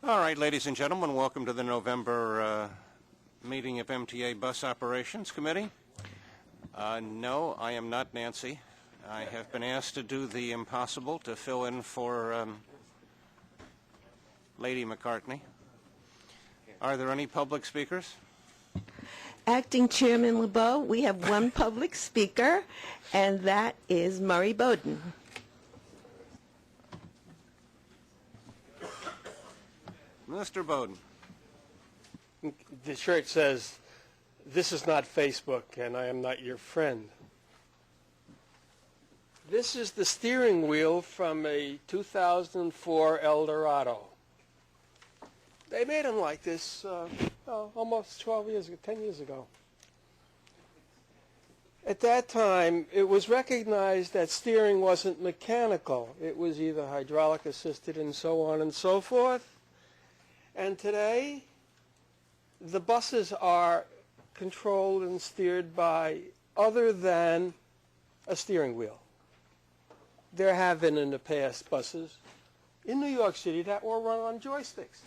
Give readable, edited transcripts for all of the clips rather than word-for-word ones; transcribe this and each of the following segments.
All right, ladies and gentlemen, welcome to the November meeting of MTA Bus Operations Committee. No, I am not Nancy. I have been asked to do the impossible, to fill in for Lady McCartney. Are there any public speakers? Acting Chairman LeBeau, we have one public speaker, and that is Murray Bowden. Mr. Bowden. The shirt says, "This is not Facebook, and I am not your friend." This is the steering wheel from a 2004 Eldorado. They made them like this almost 12 years ago, 10 years ago. At that time, it was recognized that steering wasn't mechanical. It was either hydraulic assisted and so on and so forth. And today, the buses are controlled and steered by other than a steering wheel. There have been in the past buses in New York City that were run on joysticks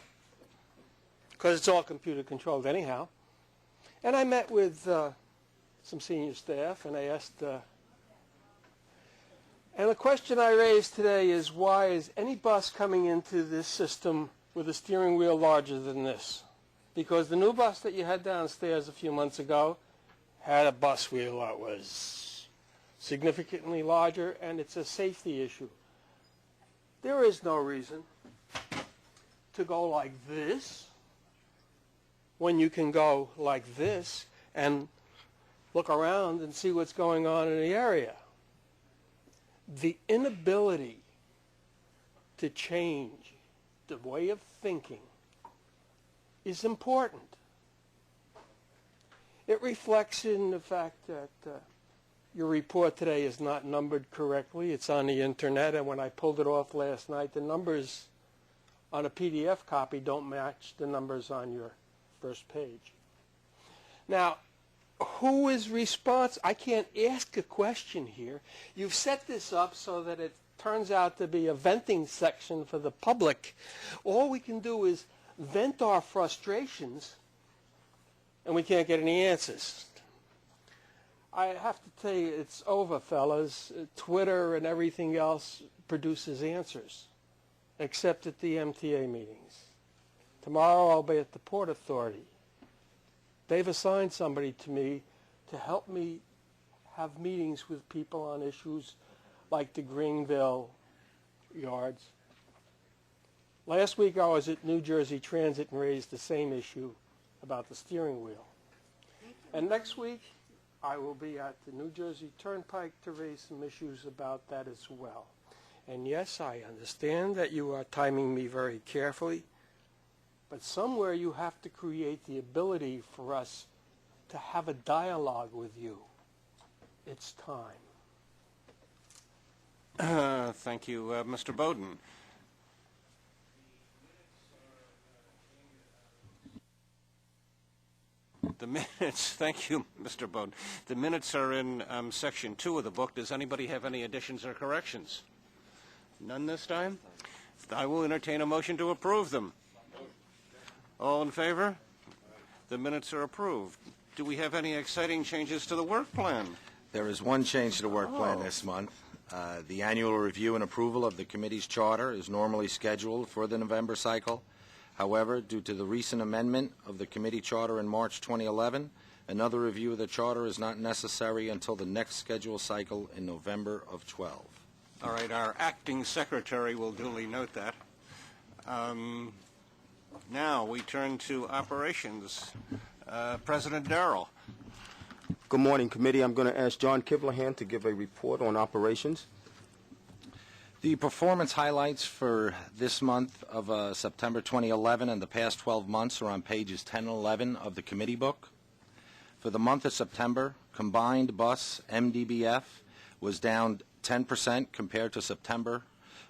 because it's all computer controlled anyhow. And I met with some senior staff and I asked, and the question I raised today is, why is any bus coming into this system with a steering wheel larger than this? Because the new bus that you had downstairs a few months ago had a bus wheel that was significantly larger, and it's a safety issue. There is no reason to go like this when you can go like this and look around and see what's going on in the area. The inability to change the way of thinking is important. It reflects in the fact that your report today is not numbered correctly. It's on the internet, and when I pulled it off last night, the numbers on a PDF copy don't match the numbers on your first page. Now, who is responsible? I can't ask a question here. You've set this up so that it turns out to be a venting section for the public. All we can do is vent our frustrations, and we can't get any answers. I have to tell you, it's over, fellas. Twitter and everything else produces answers, except at the MTA meetings. Tomorrow I'll be at the Port Authority. They've assigned somebody to me to help me have meetings with people on issues like the Greenville yards. Last week I was at New Jersey Transit and raised the same issue about the steering wheel. And next week I will be at the New Jersey Turnpike to raise some issues about that as well. And yes, I understand that you are timing me very carefully, but somewhere you have to create the ability for us to have a dialogue with you. It's time. Thank you, Mr. Bowden. The minutes, thank you, Mr. Bowden. The minutes are in section 2 of the book. Does anybody have any additions or corrections? None this time? I will entertain a motion to approve them. All in favor? The minutes are approved. Do we have any exciting changes to the work plan? There is one change to the work plan this month. The annual review and approval of the committee's charter is normally scheduled for the November cycle. However, due to the recent amendment of the committee charter in March 2011, another review of the charter is not necessary until the next scheduled cycle in November of 12. All right, our acting secretary will duly note that. Now we turn to operations. President Darrell. Good morning, committee. I'm going to ask John Kivlahan to give a report on operations. The performance highlights for this month of September 2011 and the past 12 months are on pages 10 and 11 of the committee book. For the month of September, combined bus MDBF was down 10% compared to September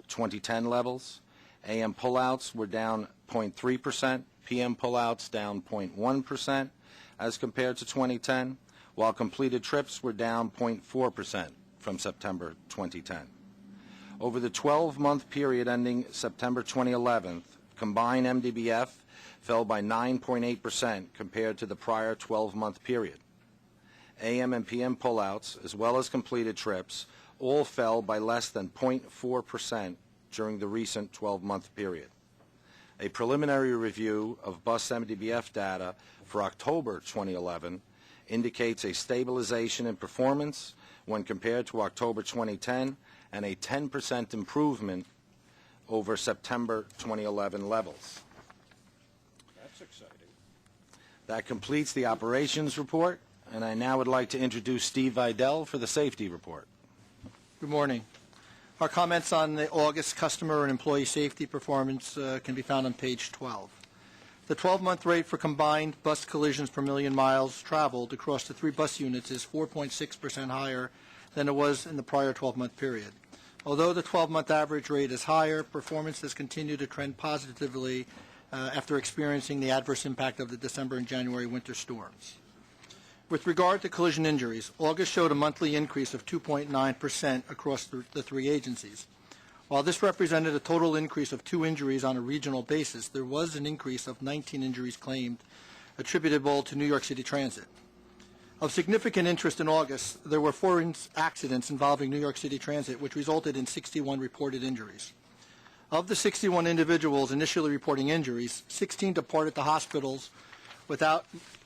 2010 levels. AM pullouts were down 0.3%, PM pullouts down 0.1% as compared to 2010, while completed trips were down 0.4% from September 2010. Over the 12-month period ending September 2011, combined MDBF fell by 9.8% compared to the prior 12-month period. AM and PM pullouts, as well as completed trips, all fell by less than 0.4% during the recent 12-month period. A preliminary review of bus MDBF data for October 2011 indicates a stabilization in performance when compared to October 2010 and a 10% improvement over September 2011 levels. That's exciting. That completes the operations report, and I now would like to introduce Steve Vidal for the safety report. Good morning. Our comments on the August customer and employee safety performance can be found on page 12. The 12-month rate for combined bus collisions per million miles traveled across the 3 bus units is 4.6% higher than it was in the prior 12-month period. Although the 12-month average rate is higher, performance has continued to trend positively after experiencing the adverse impact of the December and January winter storms. With regard to collision injuries, August showed a monthly increase of 2.9% across the 3 agencies. While this represented a total increase of 2 injuries on a regional basis, there was an increase of 19 injuries claimed attributable to New York City Transit. Of significant interest in August, there were 4 accidents involving New York City Transit, which resulted in 61 reported injuries. Of the 61 individuals initially reporting injuries, 16 departed the hospitals without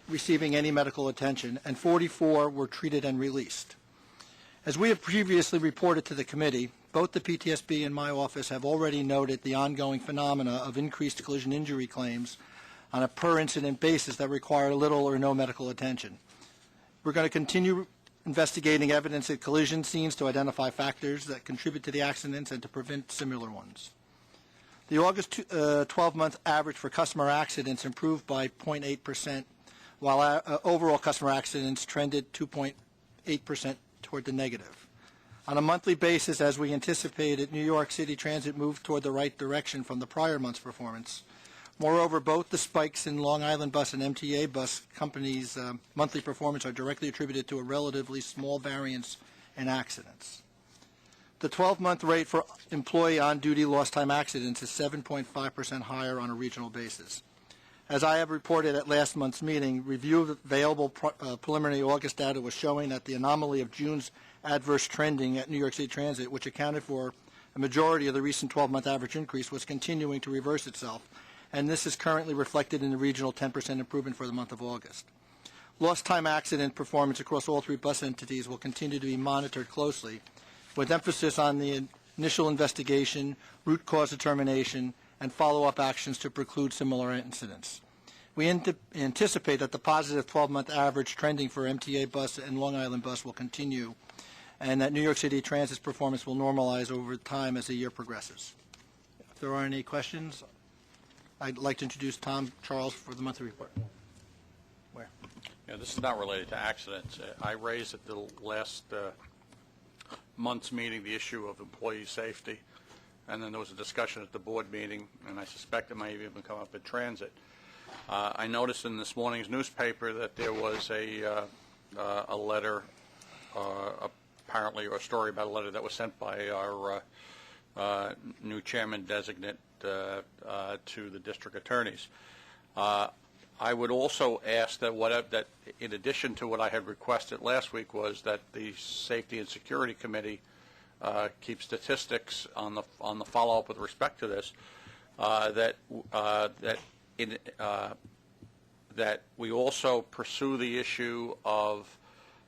receiving any medical attention, and 44 were treated and released. As we have previously reported to the committee, both the PTSB and my office have already noted the ongoing phenomena of increased collision injury claims on a per-incident basis that require little or no medical attention. We're going to continue investigating evidence at collision scenes to identify factors that contribute to the accidents and to prevent similar ones. The August 12-month average for customer accidents improved by 0.8%, while overall customer accidents trended 2.8% toward the negative. On a monthly basis, as we anticipated, New York City Transit moved toward the right direction from the prior month's performance. Moreover, both the spikes in Long Island Bus and MTA Bus companies' monthly performance are directly attributed to a relatively small variance in accidents. The 12-month rate for employee on-duty lost time accidents is 7.5% higher on a regional basis. As I have reported at last month's meeting, review of available preliminary August data was showing that the anomaly of June's adverse trending at New York City Transit, which accounted for a majority of the recent 12-month average increase, was continuing to reverse itself, and this is currently reflected in the regional 10% improvement for the month of August. Lost time accident performance across all 3 bus entities will continue to be monitored closely, with emphasis on the initial investigation, root cause determination, and follow-up actions to preclude similar incidents. We anticipate that the positive 12-month average trending for MTA Bus and Long Island Bus will continue, and that New York City Transit's performance will normalize over time as the year progresses. If there are any questions, I'd like to introduce Tom Charles for the monthly report. Where? Yeah, this is not related to accidents. I raised at the last month's meeting the issue of employee safety, and then there was a discussion at the board meeting, and I suspect it might even come up at transit. I noticed in this morning's newspaper that there was a letter, apparently, or a story about a letter that was sent by our new chairman designate to the district attorneys. I would also ask that in addition to what I had requested last week, was that the Safety and Security Committee keep statistics on the follow-up with respect to this. That we also pursue the issue of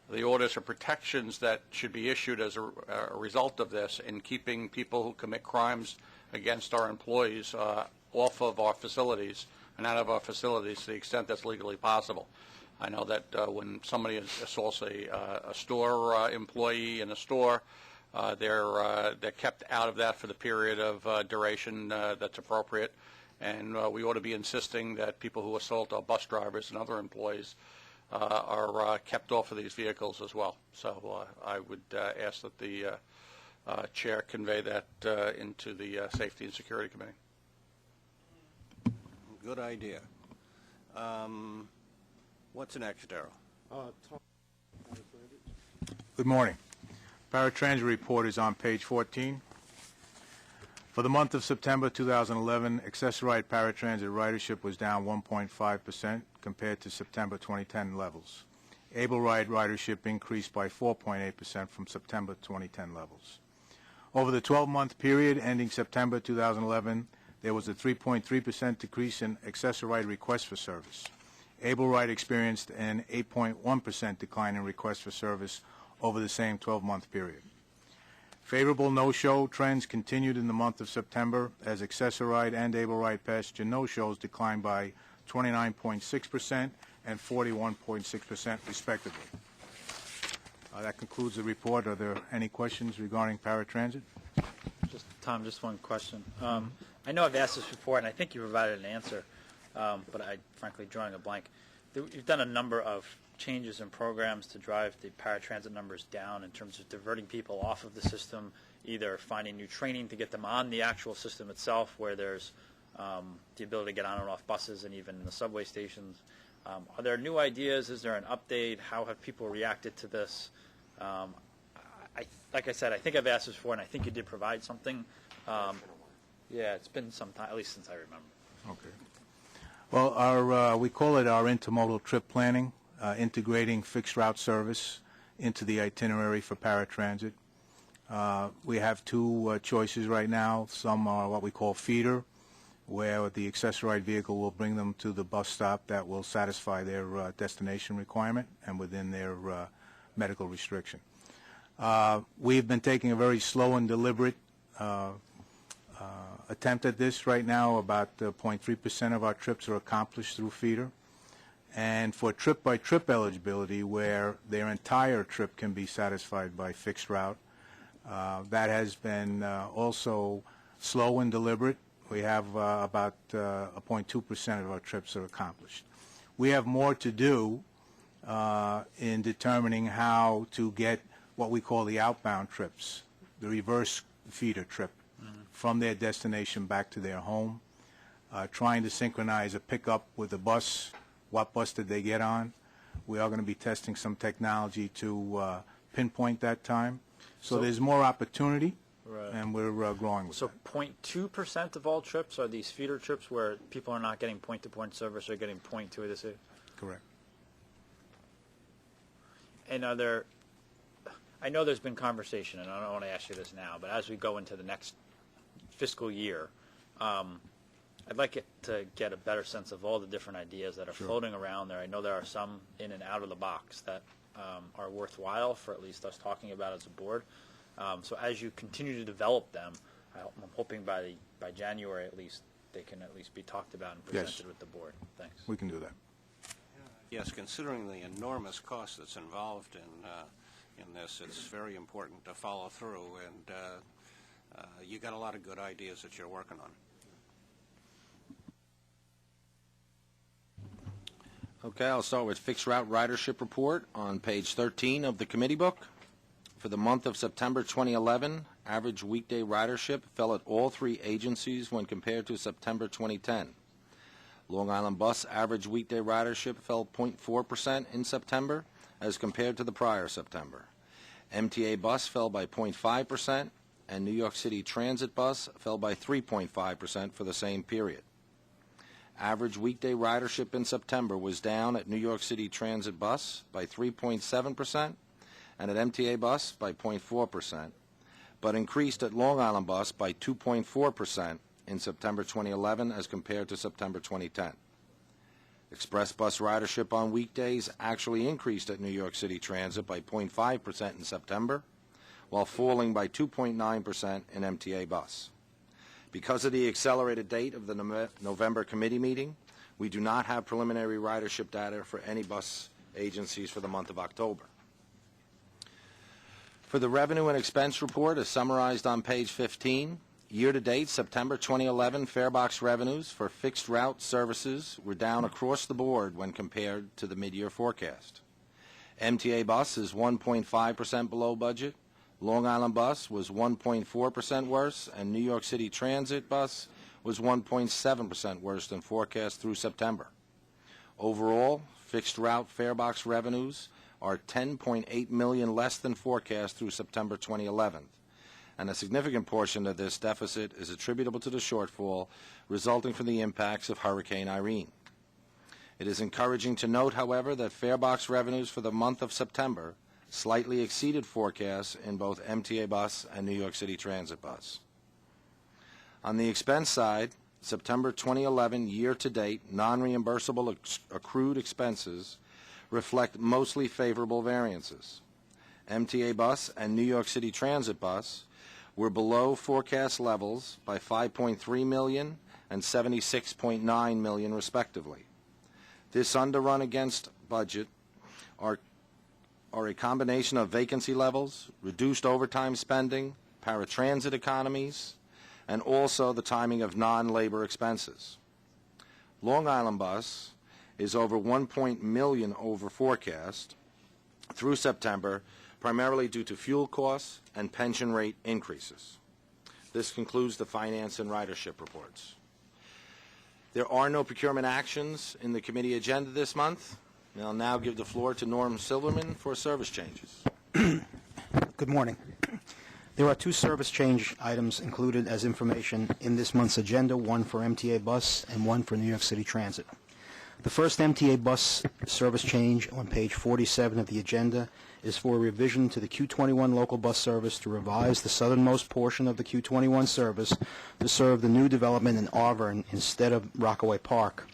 the orders of protections that should be issued as a result of this in keeping people who commit crimes against our employees off of our facilities and out of our facilities to the extent that's legally possible. I know that when somebody assaults a store employee in a store, they're kept out of that for the period of duration that's appropriate, and we ought to be insisting that people who assault our bus drivers and other employees are kept off of these vehicles as well. So I would ask that the chair convey that into the Safety and Security Committee. Good idea. What's next, Darrell? Good morning. Paratransit report is on page 14. For the month of September 2011, accessorized paratransit ridership was down 1.5% compared to September 2010 levels. Able ride ridership increased by 4.8% from September 2010 levels. Over the 12-month period ending September 2011, there was a 3.3% decrease in accessorized requests for service. Able ride experienced an 8.1% decline in requests for service over the same 12-month period. Favorable no-show trends continued in the month of September as accessorized and able ride passenger no-shows declined by 29.6% and 41.6% respectively. That concludes the report. Are there any questions regarding paratransit? Tom, just one question. I know I've asked this before, and I think you provided an answer, but I'm frankly drawing a blank. You've done a number of changes in programs to drive the paratransit numbers down in terms of diverting people off of the system, either finding new training to get them on the actual system itself, where there's the ability to get on and off buses and even in the subway stations. Are there new ideas? Is there an update? How have people reacted to this? Like I said, I think I've asked this before, and I think you did provide something. Yeah, it's been some time, at least since I remember. Okay. Well, we call it our intermodal trip planning, integrating fixed route service into the itinerary for paratransit. We have two choices right now. Some are what we call feeder, where the accessorized vehicle will bring them to the bus stop that will satisfy their destination requirement and within their medical restriction. We've been taking a very slow and deliberate attempt at this right now. About 0.3% of our trips are accomplished through feeder. And for trip-by-trip eligibility, where their entire trip can be satisfied by fixed route, that has been also slow and deliberate. We have about 0.2% of our trips are accomplished. We have more to do in determining how to get what we call the outbound trips, the reverse feeder trip, from their destination back to their home, trying to synchronize a pickup with a bus. What bus did they get on? We are going to be testing some technology to pinpoint that time. So there's more opportunity, right, and we're growing with so that. 0.2% of all trips are these feeder trips where people are not getting point-to-point service, or getting point to the city? Correct. And are there, I know there's been conversation, and I don't want to ask you this now, but as we go into the next fiscal year, I'd like it to get a better sense of all the different ideas that are floating around there. I know there are some in and out of the box that are worthwhile for at least us talking about as a board. So as you continue to develop them, I'm hoping by January at least they can at least be talked about and presented with the board. Thanks. We can do that. Yes, considering the enormous cost that's involved in this, it's very important to follow through, and you got a lot of good ideas that you're working on. Okay, I'll start with fixed route ridership report on page 13 of the committee book. For the month of September 2011, average weekday ridership fell at all three agencies when compared to September 2010. Long Island Bus average weekday ridership fell 0.4% in September as compared to the prior September. MTA Bus fell by 0.5%, and New York City Transit Bus fell by 3.5% for the same period. Average weekday ridership in September was down at New York City Transit Bus by 3.7% and at MTA Bus by 0.4%, but increased at Long Island Bus by 2.4% in September 2011 as compared to September 2010. Express bus ridership on weekdays actually increased at New York City Transit by 0.5% in September, while falling by 2.9% in MTA Bus. Because of the accelerated date of the November committee meeting, we do not have preliminary ridership data for any bus agencies for the month of October. For the revenue and expense report, as summarized on page 15, year-to-date September 2011 farebox revenues for fixed route services were down across the board when compared to the mid-year forecast. MTA Bus is 1.5% below budget. Long Island Bus was 1.4% worse, and New York City Transit Bus was 1.7% worse than forecast through September. Overall, fixed route farebox revenues are $10.8 million less than forecast through September 2011, and a significant portion of this deficit is attributable to the shortfall resulting from the impacts of Hurricane Irene. It is encouraging to note, however, that farebox revenues for the month of September slightly exceeded forecasts in both MTA Bus and New York City Transit Bus. On the expense side, September 2011 year-to-date non-reimbursable accrued expenses reflect mostly favorable variances. MTA Bus and New York City Transit Bus were below forecast levels by $5.3 million and $76.9 million respectively. This underrun against budget are a combination of vacancy levels, reduced overtime spending, paratransit economies, and also the timing of non-labor expenses. Long Island Bus is over $1 million over forecast through September, primarily due to fuel costs and pension rate increases. This concludes the finance and ridership reports. There are no procurement actions in the committee agenda this month. I'll now give the floor to Norm Silverman for service changes. Good morning. There are two service change items included as information in this month's agenda, one for MTA Bus and one for New York City Transit. The first MTA Bus service change on page 47 of the agenda is for a revision to the Q21 local bus service to revise the southernmost portion of the Q21 service to serve the new development in Auburn instead of Rockaway Park.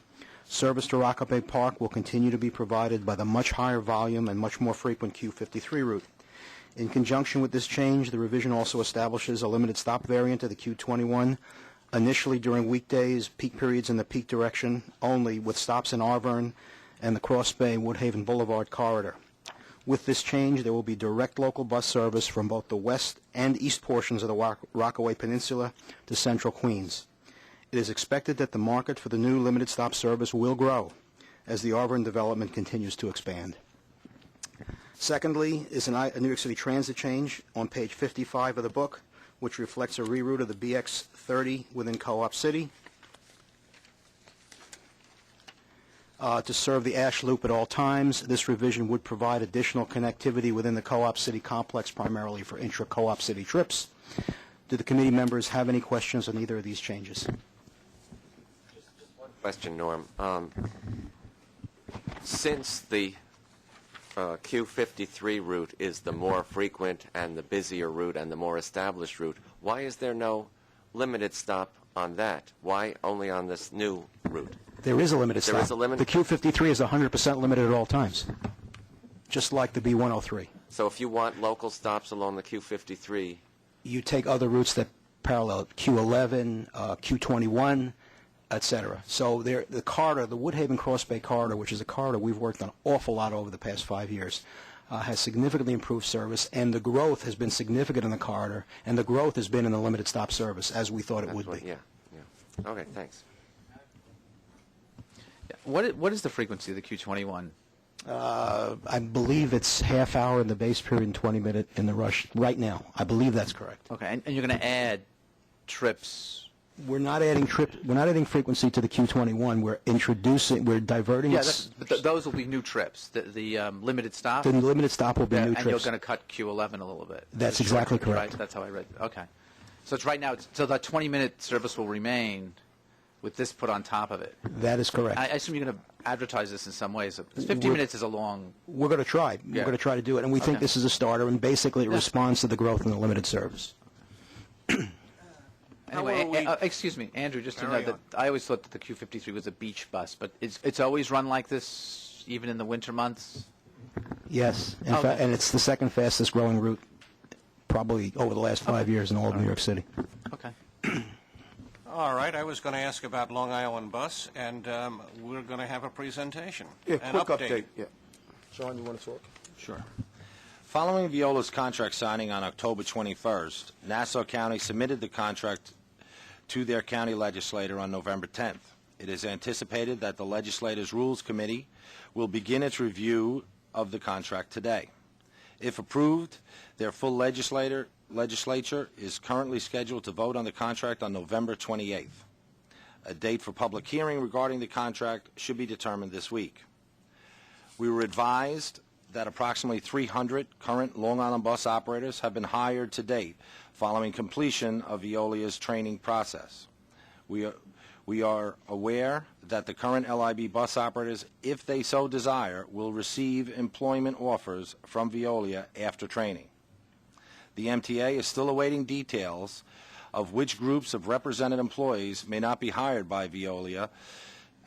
Service to Rockaway Park will continue to be provided by the much higher volume and much more frequent Q53 route. In conjunction with this change, the revision also establishes a limited stop variant of the Q21, initially during weekdays, peak periods in the peak direction only, with stops in Auburn and the Cross Bay Woodhaven Boulevard corridor. With this change, there will be direct local bus service from both the west and east portions of the Rockaway Peninsula to central Queens. It is expected that the market for the new limited stop service will grow as the Auburn development continues to expand. Secondly is a New York City Transit change on page 55 of the book, which reflects a reroute of the BX 30 within Co-op City to serve the Ash Loop at all times. This revision would provide additional connectivity within the Co-op City complex, primarily for intra-Co-op City trips. Do the committee members have any questions on either of these changes? Question, Norm. Since the Q53 route is the more frequent and the busier route and the more established route, why is there no limited stop on that? Why only on this new route? There is a limited stop. There is a limit? The Q53 is 100% limited at all times, just like the B103. So if you want local stops along the Q53... You take other routes that parallel Q11, Q21, etc. So the corridor, the Woodhaven Cross Bay corridor, which is a corridor we've worked on an awful lot over the past 5 years, has significantly improved service, and the growth has been significant in the corridor, and the growth has been in the limited stop service, as we thought it would be. Yeah. Okay, thanks. What is the frequency of the Q21? I believe it's half hour in the base period and 20 minutes in the rush right now. I believe that's correct. Okay, and you're going to add trips. We're not adding frequency to the Q21. We're diverting. Yeah, but those will be new trips. The limited stop. The limited stop will be new and trips. And you're going to cut Q11 a little bit. That's exactly correct. Right? That's how I read it. Okay. So it's right now. So the 20-minute service will remain with this put on top of it. That is correct. I assume you're going to advertise this in some ways. 15 minutes is a long... We're going to try. Yeah. We're going to try to do it, and we think this is a starter, and basically it responds to the growth in the limited service. Anyway, excuse me, Andrew, just to know that I always thought that the Q53 was a beach bus, but it's always run like this, even in the winter months? Yes. In fact, and it's the second fastest growing route probably over the last 5 years in all of New York City. Okay. All right, I was going to ask about Long Island Bus, and we're going to have a presentation. Yeah, an quick update. Yeah. Sean, you want to talk? Sure. Following Viola's contract signing on October 21st, Nassau County submitted the contract to their county legislator on November 10th. It is anticipated that the legislator's Rules Committee will begin its review of the contract today. If approved, their full legislature is currently scheduled to vote on the contract on November 28th. A date for public hearing regarding the contract should be determined this week. We were advised that approximately 300 current Long Island bus operators have been hired to date following completion of Veolia's training process. We are aware that the current LIB bus operators, if they so desire, will receive employment offers from Veolia after training. The MTA is still awaiting details of which groups of represented employees may not be hired by Veolia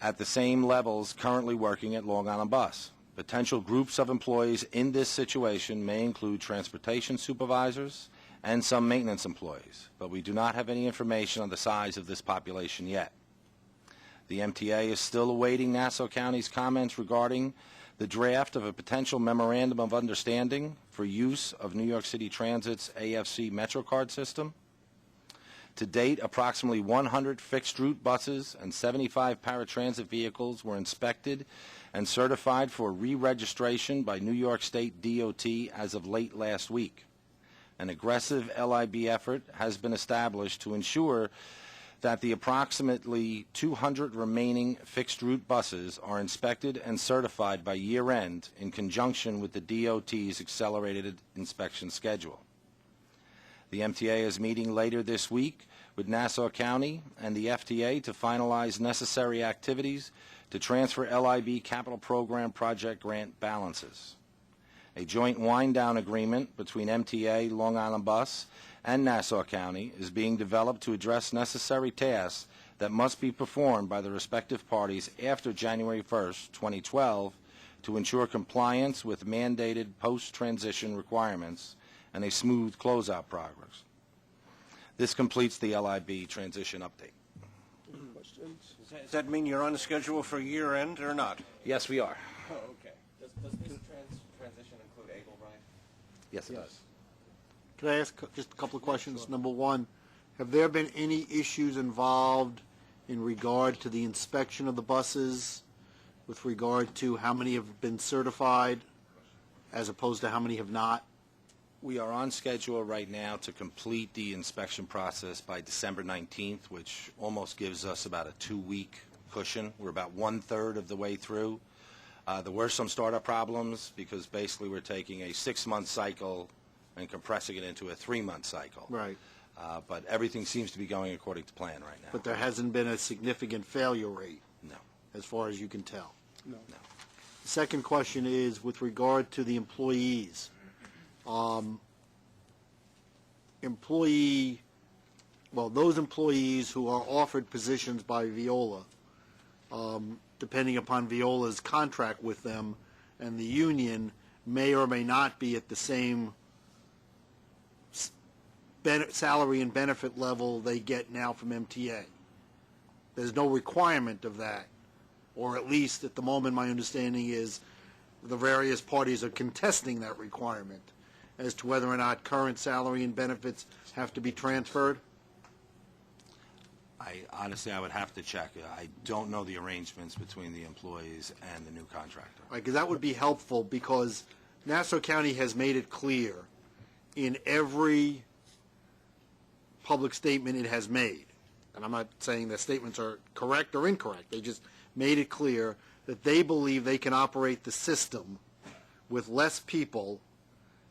at the same levels currently working at Long Island Bus. Potential groups of employees in this situation may include transportation supervisors and some maintenance employees, but we do not have any information on the size of this population yet. The MTA is still awaiting Nassau County's comments regarding the draft of a potential memorandum of understanding for use of New York City Transit's AFC MetroCard system. To date, approximately 100 fixed-route buses and 75 paratransit vehicles were inspected and certified for re-registration by New York State DOT as of late last week. An aggressive LIB effort has been established to ensure that the approximately 200 remaining fixed-route buses are inspected and certified by year-end in conjunction with the DOT's accelerated inspection schedule. The MTA is meeting later this week with Nassau County and the FTA to finalize necessary activities to transfer LIB Capital Program project grant balances. A joint wind-down agreement between MTA, Long Island Bus, and Nassau County is being developed to address necessary tasks that must be performed by the respective parties after January 1st, 2012, to ensure compliance with mandated post-transition requirements and a smooth closeout progress. This completes the LIB transition update. Questions? Does that mean you're on schedule for year-end or not? Yes, we are. Oh, okay. Does this transition include Able, Brian? Yes, it does. Could I ask just a couple of questions? Number one, have there been any issues involved in regard to the inspection of the buses with regard to how many have been certified as opposed to how many have not? We are on schedule right now to complete the inspection process by December 19th, which almost gives us about a 2-week cushion. We're about 1/3 of the way through. There were some startup problems because basically we're taking a 6-month cycle and compressing it into a 3-month cycle. Right. But everything seems to be going according to plan right now. But there hasn't been a significant failure rate, No. as far as you can tell. No. The second question is with regard to the employees. Those employees who are offered positions by Veolia, depending upon Veolia's contract with them and the union, may or may not be at the same salary and benefit level they get now from MTA. There's no requirement of that, or at least at the moment my understanding is the various parties are contesting that requirement as to whether or not current salary and benefits have to be transferred. Honestly, I would have to check. I don't know the arrangements between the employees and the new contractor. Right, because that would be helpful, because Nassau County has made it clear in every public statement it has made, and I'm not saying that statements are correct or incorrect, they just made it clear that they believe they can operate the system with less people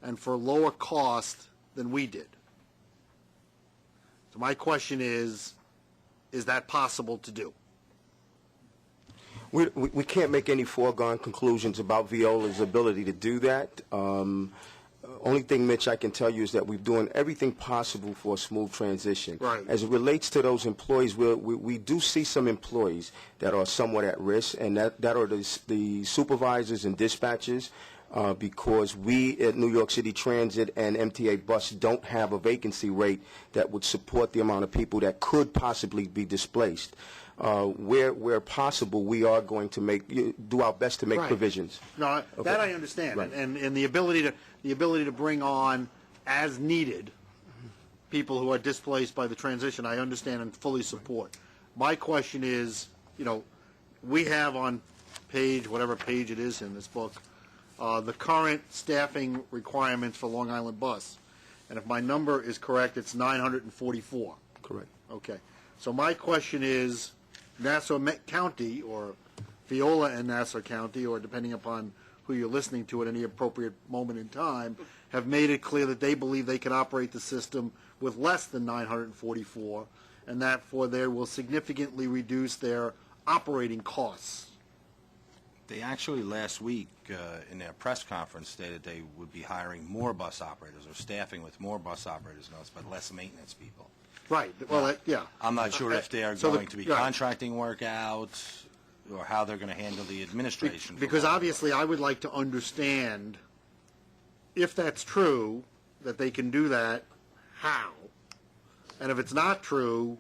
and for lower cost than we did. So my question is that possible to do? We can't make any foregone conclusions about Veolia's ability to do that. Only thing, Mitch, I can tell you is that we're doing everything possible for a smooth transition. Right. As it relates to those employees, we do see some employees that are somewhat at risk, and that are the supervisors and dispatchers, because we at New York City Transit and MTA Bus don't have a vacancy rate that would support the amount of people that could possibly be displaced. Where possible, we are going to do our best to make Right. provisions. No, Okay. that I understand, Right. and the ability to bring on as needed people who are displaced by the transition, I understand and fully support. My question is, we have on page, whatever page it is in this book, the current staffing requirements for Long Island Bus, and if my number is correct, it's 944. Correct. Okay. So my question is, Nassau County, or Veolia and Nassau County, or depending upon who you're listening to at any appropriate moment in time, have made it clear that they believe they can operate the system with less than 944, and therefore they will significantly reduce their operating costs. They actually last week in their press conference stated they would be hiring more bus operators or staffing with more bus operators, but less maintenance people. Right. Well, yeah. I'm not sure if they are So going to be right. contracting work out or how they're going to handle the administration. Because obviously I would like to understand, if that's true, that they can do that, how? And if it's not true,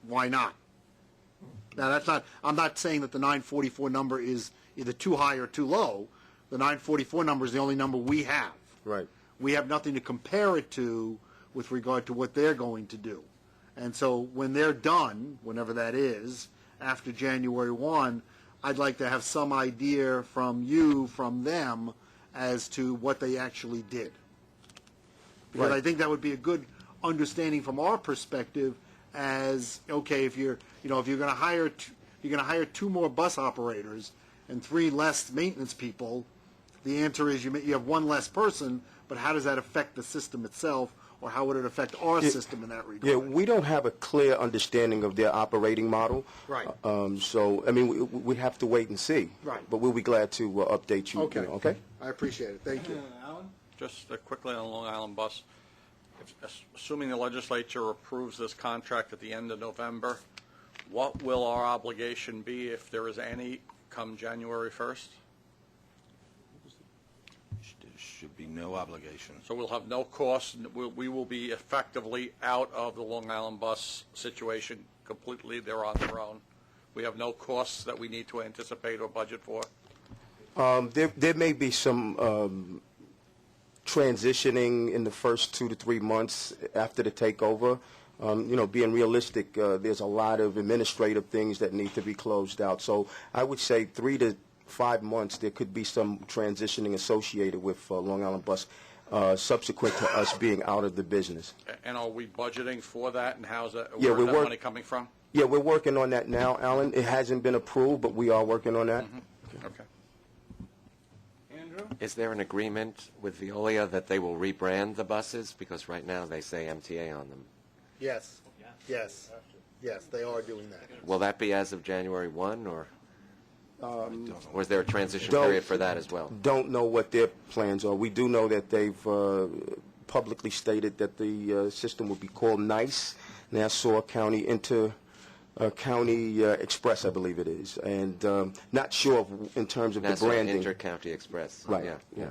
why not? Now, that's not, I'm not saying that the 944 number is either too high or too low. The 944 number is the only number we have. Right. We have nothing to compare it to with regard to what they're going to do. And so when they're done, whenever that is, after January 1, I'd like to have some idea from you, from them, as to what they actually did. Because Right. I think that would be a good understanding from our perspective as, okay, if you're going to hire two more bus operators and 3 less maintenance people, the answer is you have 1 less person, but how does that affect the system itself, or how would it affect our system in that regard? Yeah, we don't have a clear understanding of their operating model. Right. So, I mean, we have to wait and see. Right. But we'll be glad to update you. Okay. Okay? I appreciate it. Thank you. Alan? Just quickly on the Long Island bus, assuming the legislature approves this contract at the end of November, what will our obligation be, if there is any, come January 1st? There should be no obligation. So we'll have no cost, we will be effectively out of the Long Island bus situation completely, they're on their own. We have no costs that we need to anticipate or budget for? There may be some transitioning in the first 2 to 3 months after the takeover. Being realistic, there's a lot of administrative things that need to be closed out. So I would say 3 to 5 months, there could be some transitioning associated with Long Island Bus subsequent to us being out of the business. And are we budgeting for that, and how's that, Yeah, where's that money coming from? Yeah, we're working on that now, Alan. It hasn't been approved, but we are working on that. Okay. Andrew? Is there an agreement with Veolia that they will rebrand the buses? Because right now they say MTA on them. Yes. Yes. Yes, they are doing that. Will that be as of January 1, or is there a transition Don't- period for that as well? Don't know what their plans are. We do know that they've publicly stated that the system will be called NICE, Nassau County County Express, I believe it is, and not sure in terms of Nassau the branding. Inter-County Express. Right. Yeah.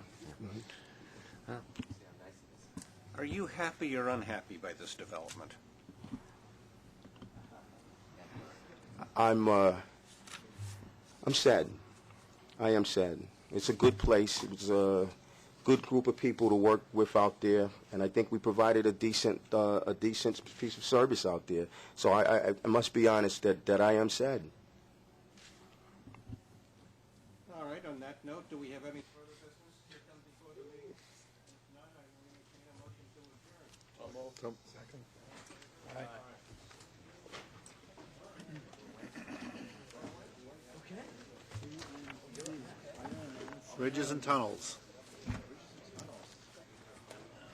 Yeah. Are you happy or unhappy by this development? I'm sad. I am sad. It's a good place. It was a good group of people to work with out there, and I think we provided a decent piece of service out there. So I must be honest that I am sad. All right, on that note, do we have any further business to come before the meeting? If not, I will entertain a motion to adjourn. Second. Bridges and tunnels.